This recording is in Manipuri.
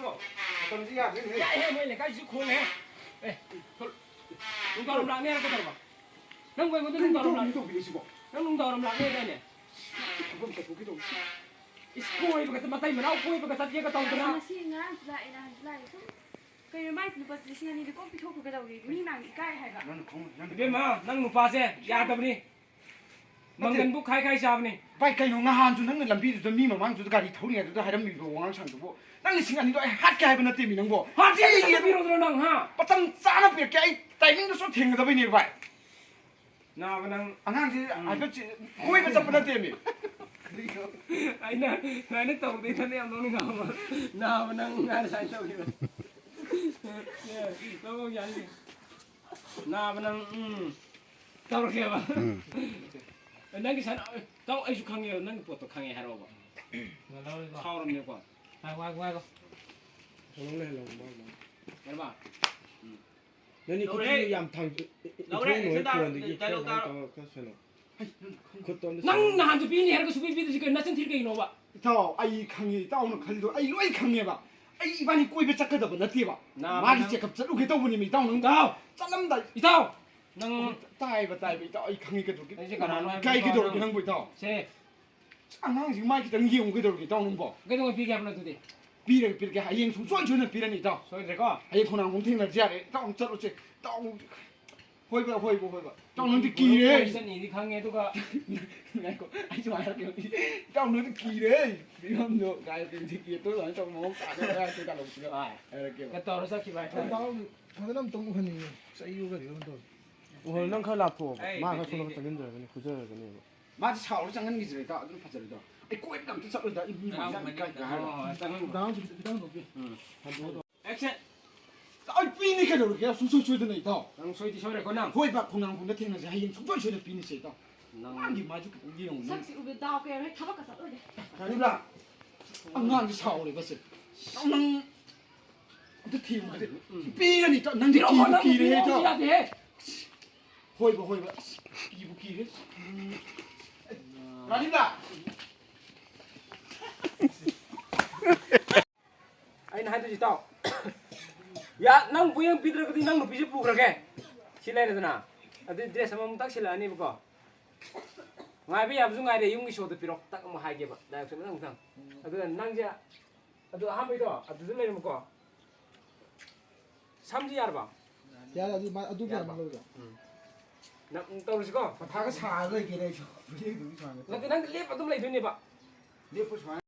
뭐 어떤지 야 그래. 야해 뭐 이래 가지 콜해 에 누가 놈 랑네 그 들어 봐 형 왜 근데 누가 놈 랑? 또 비시고. 형 누가 놈 랑네 되네 그럼 또 보기도. 이스코이 baka matay man ako koy baka satya ka taw na Masih ngarang sila ina sila itu. Kayo mai lupa di sini ni ko pito ko kada wi ni nang ikai hai ba. 나는 공 나는 Ibe ma nang nupa se ya tabni mangan bu khai khai sabni 바이 가이 농가 한주 너는 람비도 미만 왕주도 가리头里都还能미도 왕을 상도 나는 시간이도 핫게 하고 나 때문에 뭐 ha ti ye biro dro nang ha 빠tam 짜나 biệt게 타이밍도 좀 튕겨다 버니 봐 na ba nang 안한지 아버지 거기 그 잡나 때문에 ai na ni taw de thane am nong ga ma na ba nang nga sai taw ni ye taw ya ni na ba nang taw ke ba nang ki san taw ai su khang ye nang ki poto khang ye haro ba taw ram ne ko Hai qua con. Nó lên lòng bao. mer ba Nó đi cái yam thằng Lâu đấy, nổi chúng ta- cuồng thì cái chạy đâu ta- cái xe nó. Khuất toàn nang na han ju bi ni her ko su bi bi ji na chen thir ke no ba 저 아이 강이 다운을 갈도 아이 로이 강해 봐 아이 이반이 꼬이베 짝거다 봐 나티 봐 나 말이 나- 제가 저렇게 떠보니 다운은 taw 잘람다 i taw nang 따이바 이 강이 그 저기 이제 가라. 가이 그 저기 한 거다 se 안 지금 마이크 등기 온 그대로 다운은 뭐 cái dong bi ke apna tu de 비를 하이행 좀 주는 비련이 다 so de ko 하이 코나 공탱을 지하래 다운 저렇지 다운 호이봐 다운은 기래 sen ni khang ye tu ka 이거 아이지 말할게요 다운은 기래 이런도 가야 되는 새끼 또 완전 뭐 가져야 돼 달라고 ai 이렇게 ka taw sa ki ba 다음 다음 동 흔히 싸이오가 이런 거. 오늘 난 칼라포. 마가 손으로 잡는 줄 알고 그저 그네. 맞아 차오르 장난 기지래 다 아주 파절이다 이 꼬입 감도 잡는다 이 미만 oh tang 다음 좀 다음 높이. action 아이 삐니까 저렇게 수수 주더니 다 nang soi ti sore ko nang 호이바 공항 군대 태어나서 하이행 총전 쉬는 삐니세 다 nang 아니 마주 이게 오네 Sak si ubi dao kaya hai tabak ka sa ode. 아니라 안간지 차오르 봤어 난 어떻게 근데 삐니까 또 난지 기를 해서 ya de 호이바 이부 기를 아니다 ai na tu ji taw ya nang bu yang pidra ko di nang no pi ji pu ra ke silai de na adu dress ma mung tak sila ni ko ngai bi ab zu ngai de yung gi show de pirok tak mo hai ge ba da so nang sang adu nang ja adu ha bi do adu de le mo ko samji yar ba 야, 아두 개 말로 줘. nang taw ri ko 다가 사가 이게 저 우리 누구 좋아하는 nang nang le pa tum lai du ni ba 내 포스